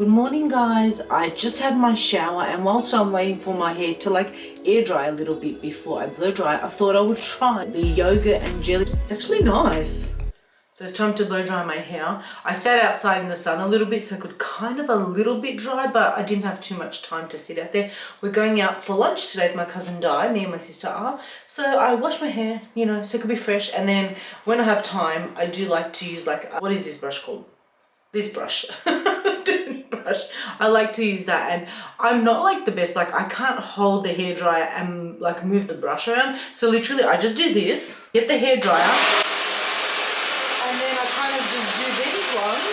Good morning guys, I just had my shower and whilst I'm waiting for my hair to like air dry a little bit before I blow dry, I thought I would try the yogurt and jelly. It's actually nice. So it's time to blow dry my hair. I sat outside in the sun a little bit so I could kind of a little bit dry, but I didn't have too much time to sit out there. We're going out for lunch today with my cousin Di, me and my sister are. So I wash my hair, you know, so it could be fresh, and then when I have time, I do like to use like, what is this brush called? This brush. I like to use that, and I'm not like the best, like I can't hold the hairdryer and like move the brush around, so literally I just do this, get the hairdryer, and then I kind of just do these ones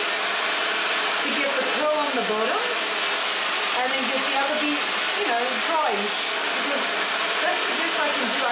to get the curl on the bottom and then get the other bit, you know, dryish, because that's the best I can do.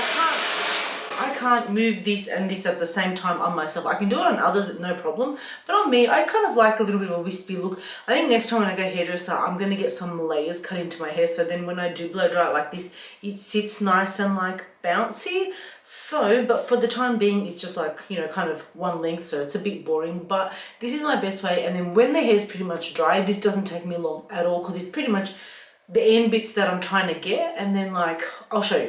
I can't move this and this at the same time on myself. I can do it on others, no problem. But on me, I kind of like a little bit of a wispy look. I think next time when I go hairdresser, I'm going to get some layers cut into my hair. So then when I do blow dry it like this, it sits nice and like bouncy. So, but for the time being, it's just like, you know, kind of one length. So it's a bit boring, but this is my best way. And then when the hair is pretty much dry, this doesn't take me long at all because it's pretty much the end bits that I'm trying to get. And then like, I'll show you.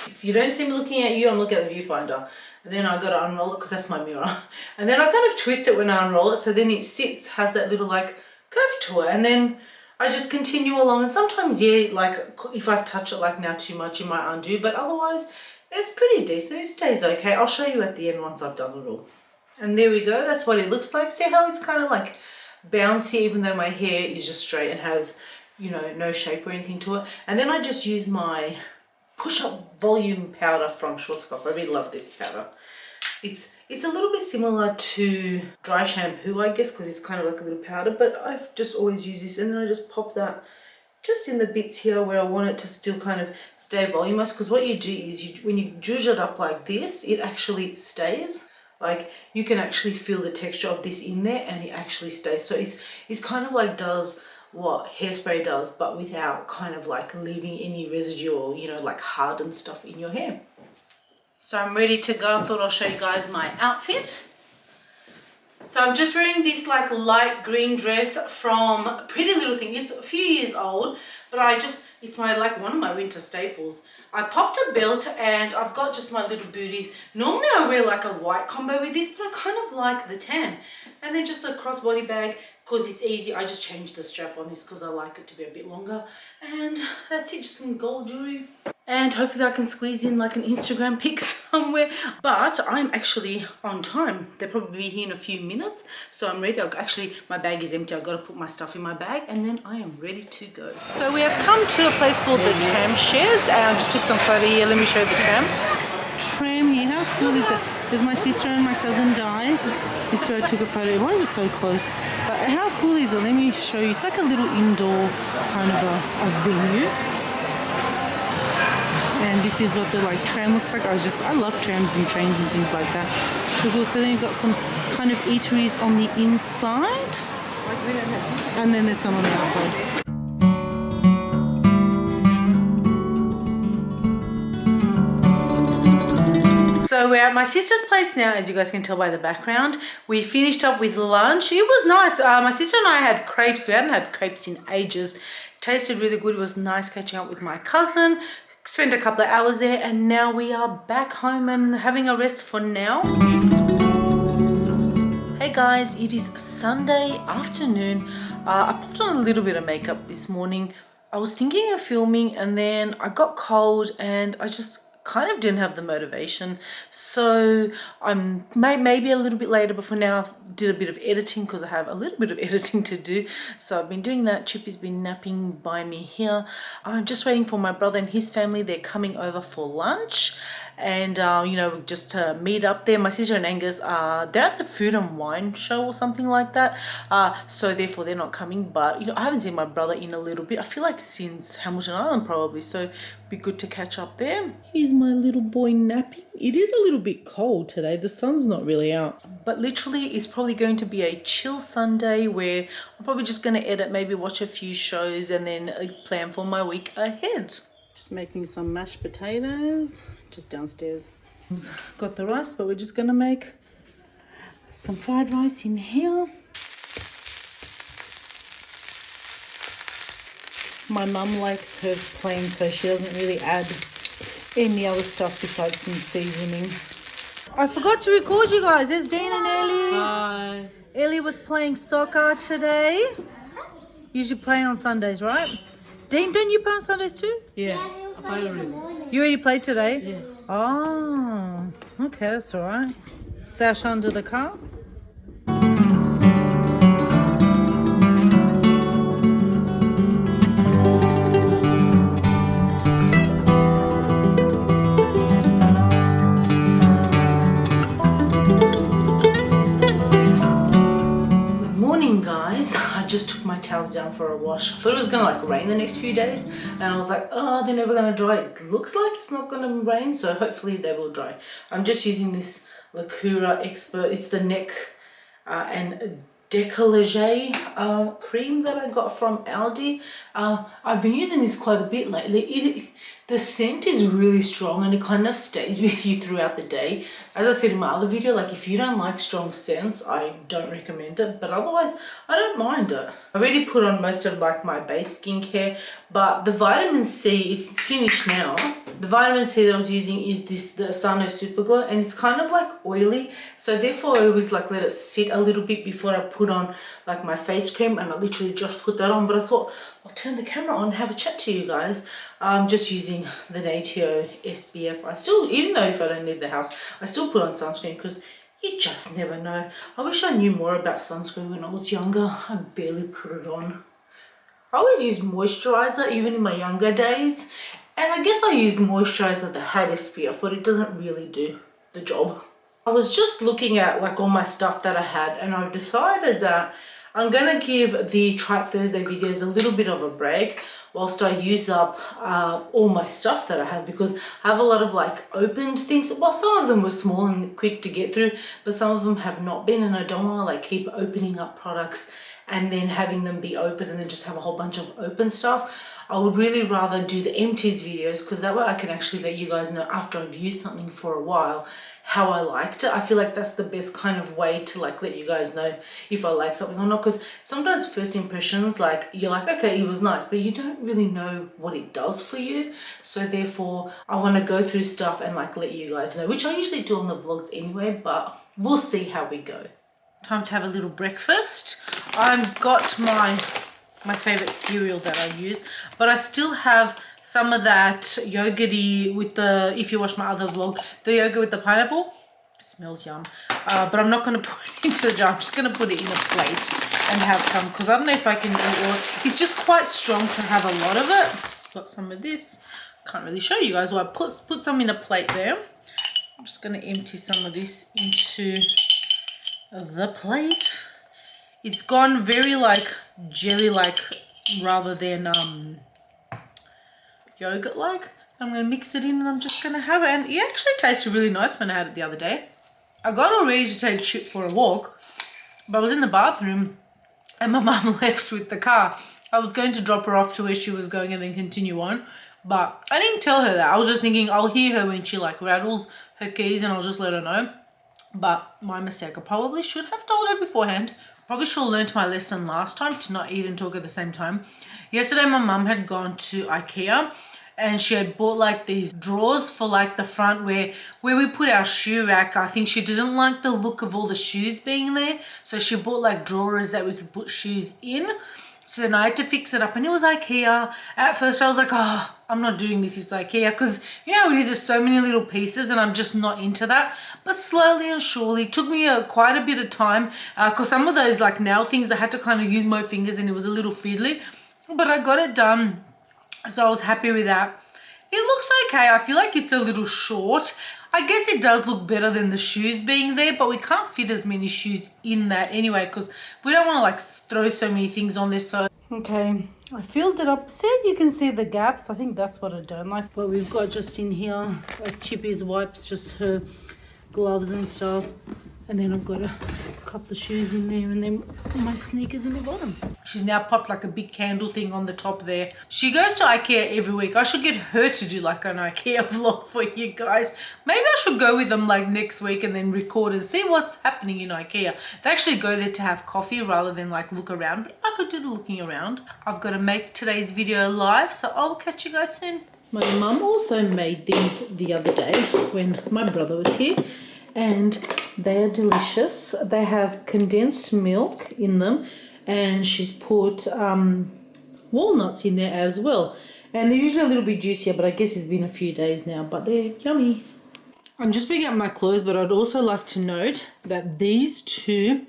If you don't see me looking at you, I'm looking at the viewfinder. And then I got to unroll it because that's my mirror. And then I kind of twist it when I unroll it, so then it sits, has that little like curve to it. And then I just continue along. And sometimes, yeah, like if I've touched it like now too much, you might undo. But otherwise, it's pretty decent. It stays okay. I'll show you at the end once I've done it all. And there we go. That's what it looks like. See how it's kind of like bouncy, even though my hair is just straight and has, you know, no shape or anything to it. And then I just use my push-up volume powder from Schwarzkopf. I really love this powder. It's a little bit similar to dry shampoo, I guess, because it's kind of like a little powder, but I've just always used this, and then I just pop that just in the bits here where I want it to still kind of stay voluminous, because what you do is when you zhuzh it up like this, it actually stays. Like you can actually feel the texture of this in there and it actually stays. So it kind of like does what hairspray does, but without kind of like leaving any residue or, you know, like hardened stuff in your hair. So I'm ready to go. I thought I'll show you guys my outfit. So I'm just wearing this like light green dress from Pretty Little Thing. It's a few years old, but it's my like one of my winter staples. I popped a belt and I've got just my little booties. Normally I wear like a white combo with this, but I kind of like the tan. And then just a crossbody bag, because it's easy. I just changed the strap on this because I like it to be a bit longer. And that's it, just some gold jewelry. And hopefully I can squeeze in like an Instagram pic somewhere. But I'm actually on time. They'll probably be here in a few minutes. So I'm ready. Actually, my bag is empty. I've got to put my stuff in my bag and then I am ready to go. So we have come to a place called the Tram Sheds. And I just took some photo here. Let me show you the tram. Tram here, how cool is it? There's my sister and my cousin Di. This is where I took a photo. Why is it so close? But how cool is it? Let me show you. It's like a little indoor kind of a venue. And this is what the like tram looks like. I love trams and trains and things like that. So cool. So then you've got some kind of eateries on the inside. And then there's some on the outside. So we're at my sister's place now, as you guys can tell by the background. We finished up with lunch. It was nice. My sister and I had crepes. We hadn't had crepes in ages. Tasted really good. It was nice catching up with my cousin. Spent a couple of hours there, and now we are back home and having a rest for now. Hey guys, it is Sunday afternoon. I popped on a little bit of makeup this morning. I was thinking of filming and then I got cold and I just kind of didn't have the motivation, so I'm maybe a little bit later, but for now I did a bit of editing because I have a little bit of editing to do. So I've been doing that. Chippy's been napping by me here. I'm just waiting for my brother and his family. They're coming over for lunch, and you know, just to meet up there. My sister and Angus they're at the Food and Wine show or something like that, so therefore they're not coming. But you know, I haven't seen my brother in a little bit. I feel like since Hamilton Island probably, so it'd be good to catch up there. Here's my little boy napping. It is a little bit cold today. The sun's not really out, but literally it's probably going to be a chill Sunday where I'm probably just going to edit, maybe watch a few shows, and then plan for my week ahead. Just making some mashed potatoes just downstairs. Got the rice, but we're just gonna make some fried rice in here. My mum likes hers plain, so she doesn't really add any other stuff besides some seasoning. I forgot to record you guys. There's Dean and Ellie. Hi. Ellie was playing soccer today. Usually play on Sundays, right? Dean, don't you play on Sundays too? Yeah, I play already. You already played today? Yeah. Oh, okay, that's all right. Sash under the car. I just took my towels down for a wash. I thought it was gonna like rain the next few days, and I was like, oh, they're never gonna dry. It looks like it's not gonna rain, so hopefully they will dry. I'm just using this Lacura Expert. It's the neck and décolleté cream that I got from Aldi. I've been using this quite a bit lately. The scent is really strong and it kind of stays with you throughout the day. As I said in my other video, like if you don't like strong scents, I don't recommend it, but otherwise I don't mind it. I already put on most of like my base skincare, but the vitamin C, it's finished now. The vitamin C that I was using is the Sano Super Glow, and it's kind of like oily, so therefore I always like let it sit a little bit before I put on like my face cream, and I literally just put that on. But I thought I'll turn the camera on and have a chat to you guys. I'm just using the NATO SPF. I still, even though if I don't leave the house, I still put on sunscreen because you just never know. I wish I knew more about sunscreen when I was younger. I barely put it on. I always used moisturizer even in my younger days, and I guess I used moisturizer that had SPF, but it doesn't really do the job. I was just looking at like all my stuff that I had, and I've decided that I'm gonna give the Try It Thursday videos a little bit of a break whilst I use up all my stuff that I have, because I have a lot of like opened things. Well, some of them were small and quick to get through, but some of them have not been, and I don't want to like keep opening up products and then having them be open and then just have a whole bunch of open stuff. I would really rather do the empties videos, because that way I can actually let you guys know after I've used something for a while how I liked it. I feel like that's the best kind of way to like let you guys know if I like something or not, because sometimes first impressions, like you're like, okay, it was nice, but you don't really know what it does for you. So therefore I want to go through stuff and like let you guys know, which I usually do on the vlogs anyway, but we'll see how we go. Time to have a little breakfast. I've got my favorite cereal that I use, but I still have some of that yogurty with the, if you watch my other vlog, the yogurt with the pineapple. It smells yum. But I'm not going to put it into the jar. I'm just going to put it in a plate and have some, because I don't know if I can eat all. It's just quite strong to have a lot of it. Got some of this. Can't really show you guys. Well, I put some in a plate there. I'm just going to empty some of this into the plate. It's gone very like jelly-like rather than yogurt-like. I'm going to mix it in and I'm just going to have it. And it actually tasted really nice when I had it the other day. I got all ready to take Chip for a walk, but I was in the bathroom and my mum left with the car. I was going to drop her off to where she was going and then continue on, but I didn't tell her that. I was just thinking I'll hear her when she like rattles her keys and I'll just let her know. But my mistake. I probably should have told her beforehand. Probably should have learned my lesson last time to not eat and talk at the same time. Yesterday my mum had gone to IKEA and she had bought like these drawers for like the front where we put our shoe rack. I think she didn't like the look of all the shoes being there, so she bought like drawers that we could put shoes in. So then I had to fix it up, and it was IKEA. At first I was like, oh, I'm not doing this, it's IKEA, because you know how it is, there's so many little pieces and I'm just not into that. But slowly and surely, it took me quite a bit of time, because some of those like nail things I had to kind of use my fingers and it was a little fiddly, but I got it done, so I was happy with that. It looks okay. I feel like it's a little short. I guess it does look better than the shoes being there, but we can't fit as many shoes in that anyway, because we don't want to like throw so many things on this. So okay, I filled it up. See, you can see the gaps. I think that's what I don't like. What we've got just in here, like Chippy's wipes, just her gloves and stuff. And then I've got a couple of shoes in there and then my sneakers in the bottom. She's now popped like a big candle thing on the top there. She goes to IKEA every week. I should get her to do like an IKEA vlog for you guys. Maybe I should go with them like next week and then record and see what's happening in IKEA. They actually go there to have coffee rather than like look around. But I could do the looking around. I've got to make today's video live, so I'll catch you guys soon. My mum also made these the other day when my brother was here. And they are delicious. They have condensed milk in them and she's put walnuts in there as well. And they're usually a little bit juicier, but I guess it's been a few days now, but they're yummy. I'm just picking up my clothes, but I'd also like to note that these two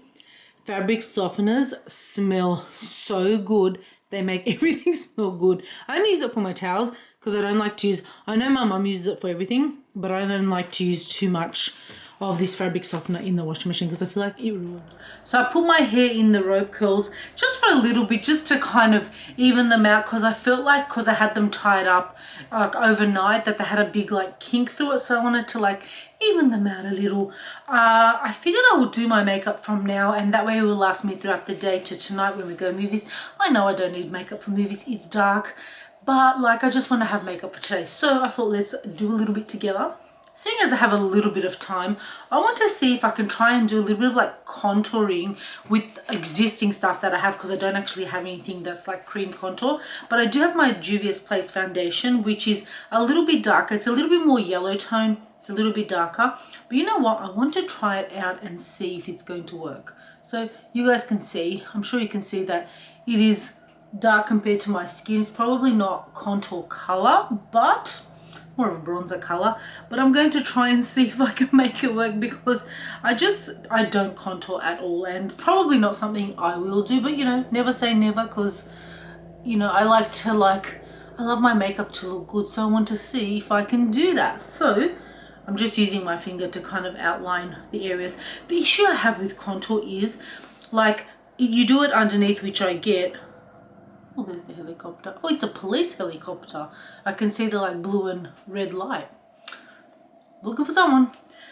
fabric softeners smell so good. They make everything smell good. I only use it for my towels because I don't like to use, I know my mum uses it for everything, but I don't like to use too much of this fabric softener in the washing machine because I feel like it ruins. So I put my hair in the rope curls just for a little bit, just to kind of even them out, because I felt like, because I had them tied up overnight, that they had a big like kink through it, so I wanted to like even them out a little. I figured I would do my makeup from now, and that way it will last me throughout the day to tonight when we go movies. I know I don't need makeup for movies, it's dark, but like I just want to have makeup for today, so I thought let's do a little bit together. Seeing as I have a little bit of time, I want to see if I can try and do a little bit of like contouring with existing stuff that I have, because I don't actually have anything that's like cream contour. But I do have my Juvia's Place foundation, which is a little bit darker. It's a little bit more yellow tone. It's a little bit darker. But you know what? I want to try it out and see if it's going to work. So you guys can see, I'm sure you can see that it is dark compared to my skin. It's probably not contour color, but more of a bronzer color, but I'm going to try and see if I can make it work, because I don't contour at all, and probably not something I will do, but you know, never say never, because you know, I love my makeup to look good, so I want to see if I can do that. So I'm just using my finger to kind of outline the areas. The issue I have with contour is like you do it underneath, which I get. Oh, there's the helicopter. Oh, it's a police helicopter. I can see the like blue and red light. Looking for someone.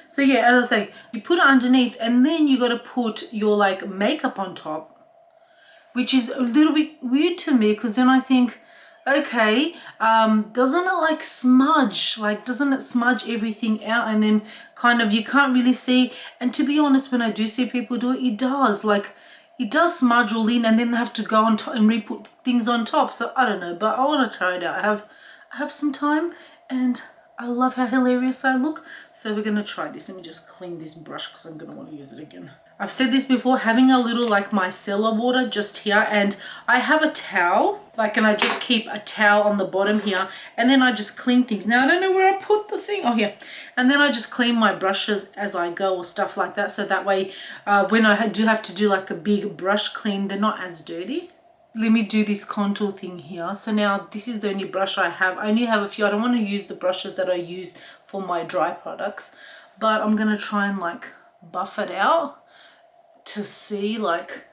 So yeah, as I was saying, you put it underneath and then you got to put your like makeup on top, which is a little bit weird to me, because then I think, okay, doesn't it like smudge? Like, doesn't it smudge everything out, and then kind of you can't really see? And to be honest, when I do see people do it, it does. Like, it does smudge all in, and then they have to go on top and re-put things on top. So I don't know, but I want to try it out. I have some time, and I love how hilarious I look. So we're going to try this. Let me just clean this brush because I'm going to want to use it again. I've said this before, having a little like micellar water just here, and I have a towel, like, and I just keep a towel on the bottom here, and then I just clean things. Now I don't know where I put the thing. Oh, here. And then I just clean my brushes as I go or stuff like that, so that way when I do have to do like a big brush clean, they're not as dirty. Let me do this contour thing here. So now this is the only brush I have. I only have a few. I don't want to use the brushes that I use for my dry products, but I'm going to try and like buff it out to see like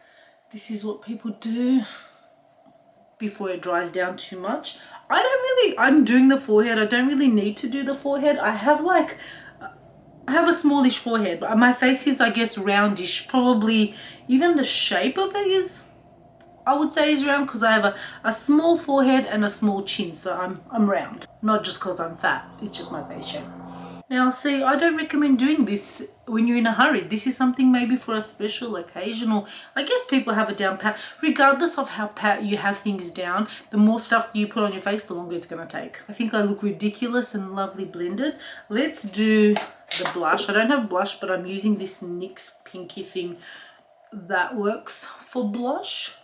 this is what people do before it dries down too much. I'm doing the forehead. I don't really need to do the forehead. I have a smallish forehead, but my face is, I guess, roundish. Probably even the shape of it is, I would say, is round, because I have a small forehead and a small chin, so I'm round. Not just because I'm fat, it's just my face shape. Now see, I don't recommend doing this when you're in a hurry. This is something maybe for a special occasion, or I guess people have it down pat. Regardless of how pat you have things down, the more stuff you put on your face, the longer it's going to take. I think I look ridiculous and lovely blended. Let's do the blush. I don't have blush, but I'm using this NYX pinky thing that works for blush.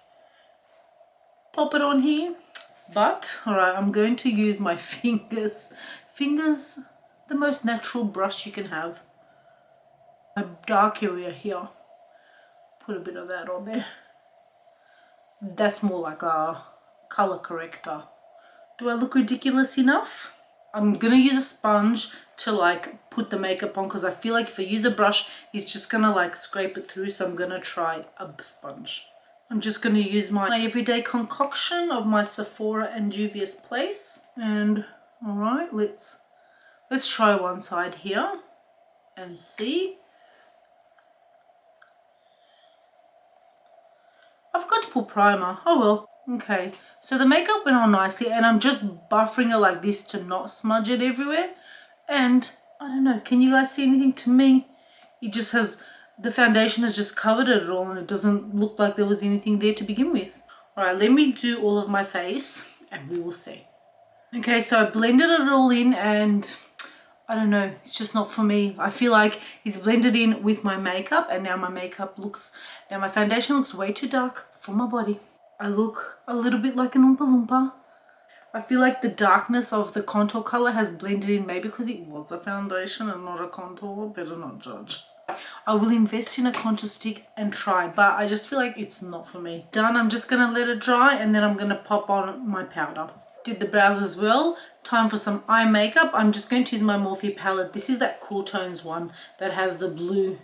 Pop it on here. But all right, I'm going to use my fingers, the most natural brush you can have. A dark area here, put a bit of that on there. That's more like a color corrector. Do I look ridiculous enough? I'm gonna use a sponge to like put the makeup on, because I feel like if I use a brush, it's just gonna like scrape it through, so I'm gonna try a sponge. I'm just going to use my everyday concoction of my Sephora and Juvia's Place. And all right, let's try one side here and see. I forgot to put primer. Oh well. Okay, so the makeup went on nicely and I'm just buffering it like this to not smudge it everywhere. And I don't know, can you guys see anything? To me, it just has, the foundation has just covered it all and it doesn't look like there was anything there to begin with. Alright, let me do all of my face and we will see. Okay, so I blended it all in and I don't know, it's just not for me. I feel like it's blended in with my makeup and now my foundation looks way too dark for my body. I look a little bit like an Oompa Loompa. I feel like the darkness of the contour color has blended in, maybe because it was a foundation and not a contour. Better not judge. I will invest in a contour stick and try, but I just feel like it's not for me. Done, I'm just going to let it dry and then I'm going to pop on my powder. Did the brows as well. Time for some eye makeup. I'm just going to use my Morphe palette. This is that Cool Tones one that has the blue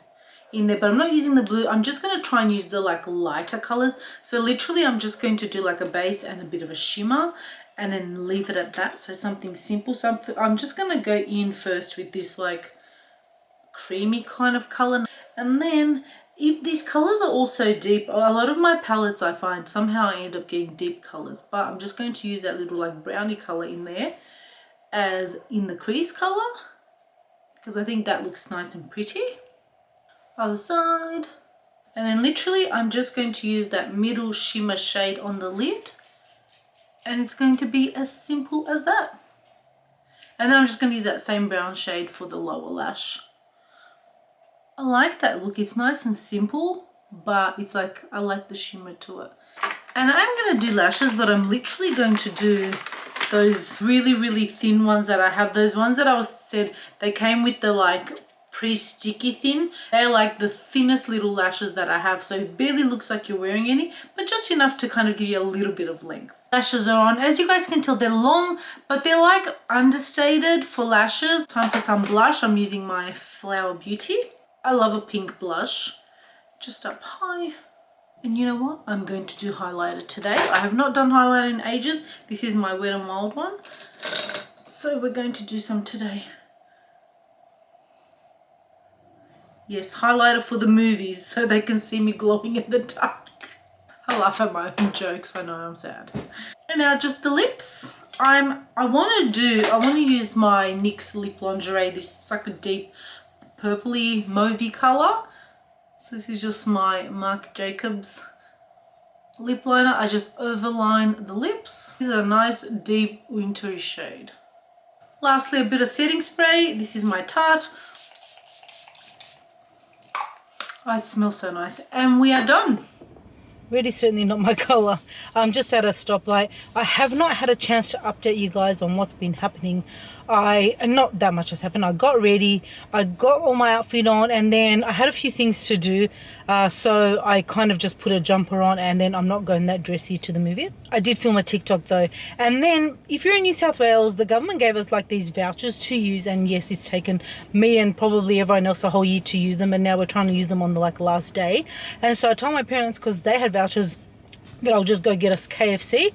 in there, but I'm not using the blue. I'm just going to try and use the like lighter colors. So literally I'm just going to do like a base and a bit of a shimmer and then leave it at that. So something simple. So I'm just going to go in first with this like creamy kind of color, and then if these colors are also deep, a lot of my palettes I find somehow I end up getting deep colors, but I'm just going to use that little like brownie color in there as in the crease color because I think that looks nice and pretty. Other side. And then literally I'm just going to use that middle shimmer shade on the lid and it's going to be as simple as that. And then I'm just going to use that same brown shade for the lower lash. I like that look. It's nice and simple, but it's like I like the shimmer to it. And I'm going to do lashes, but I'm literally going to do those really thin ones that I have. Those ones that I said they came with the like pre-sticky thin. They're like the thinnest little lashes that I have, so it barely looks like you're wearing any, but just enough to kind of give you a little bit of length. Lashes are on. As you guys can tell, they're long, but they're like understated for lashes. Time for some blush. I'm using my Flower Beauty. I love a pink blush, just up high. And you know what? I'm going to do highlighter today. I have not done highlighter in ages. This is my Wet n Wild one. So we're going to do some today. Yes, highlighter for the movies so they can see me glowing in the dark. I laugh at my own jokes. I know I'm sad. And now just the lips. I want to use my NYX lip lingerie. This is like a deep purpley mauvey color. So this is just my Marc Jacobs lip liner. I just overline the lips. This is a nice deep wintry shade. Lastly, a bit of setting spray. This is my Tarte. Oh, it smells so nice. And we are done. Really certainly not my colour. I'm just at a stoplight. I have not had a chance to update you guys on what's been happening. And not that much has happened. I got ready, I got all my outfit on, and then I had a few things to do. So I kind of just put a jumper on, and then I'm not going that dressy to the movies. I did film a TikTok though. And then if you're in New South Wales, the government gave us like these vouchers to use, and yes, it's taken me and probably everyone else a whole year to use them, and now we're trying to use them on the like last day. And so I told my parents, because they had vouchers, that I'll just go get us KFC.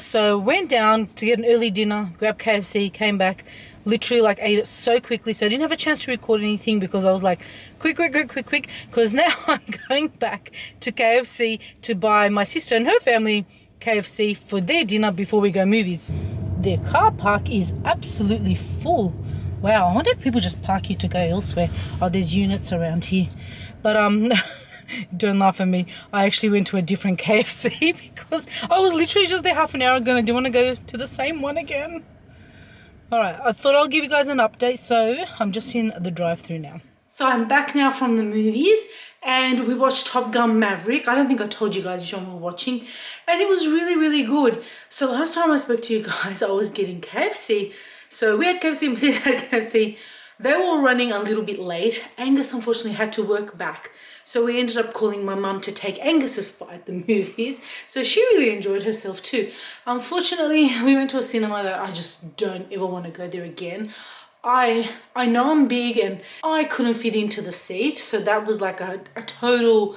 So went down to get an early dinner, grabbed KFC, came back, literally like ate it so quickly. So I didn't have a chance to record anything because I was like, quick. Because now I'm going back to KFC to buy my sister and her family KFC for their dinner before we go movies. Their car park is absolutely full. Wow, I wonder if people just park here to go elsewhere. Oh, there's units around here. But don't laugh at me. I actually went to a different KFC because I was literally just there half an hour ago and I didn't want to go to the same one again. Alright, I thought I'll give you guys an update, so I'm just in the drive-thru now. So I'm back now from the movies and we watched Top Gun Maverick. I don't think I told you guys which one we were watching, and it was really good. So last time I spoke to you guys, I was getting KFC. So we had KFC and Petite had KFC. They were all running a little bit late. Angus unfortunately had to work back. So we ended up calling my mum to take Angus to spy at the movies. So she really enjoyed herself too. Unfortunately, we went to a cinema that I just don't ever want to go there again. I know I'm big and I couldn't fit into the seat. So that was like a total,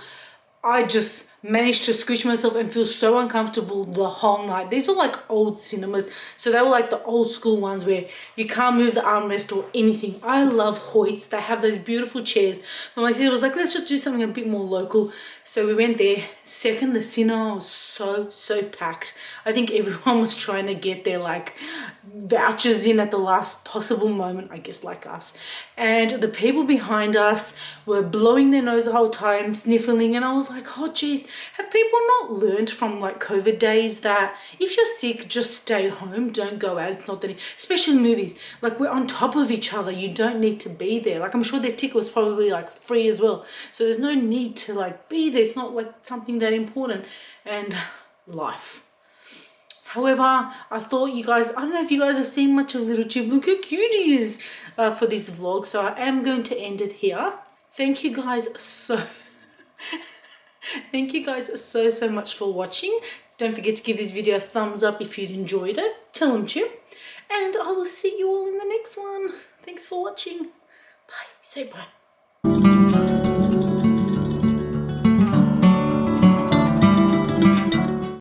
I just managed to squish myself and feel so uncomfortable the whole night. These were like old cinemas, so they were like the old school ones where you can't move the armrest or anything. I love Hoyts. They have those beautiful chairs, but my sister was like, let's just do something a bit more local. So we went there. Second, the cinema was so packed. I think everyone was trying to get their like vouchers in at the last possible moment, I guess, like us. And the people behind us were blowing their nose the whole time, sniffling, and I was like, oh geez, have people not learned from like COVID days that if you're sick, just stay home, don't go out? It's not that, especially in movies, like we're on top of each other, you don't need to be there. Like I'm sure their ticket was probably like free as well, so there's no need to like be there. It's not like something that important. And life. However, I thought you guys, I don't know if you guys have seen much of little Chip. Look how cute he is for this vlog. So I am going to end it here. Thank you guys so much for watching. Don't forget to give this video a thumbs up if you'd enjoyed it. Tell them Chip. And I will see you all in the next one. Thanks for watching. Bye. Say bye.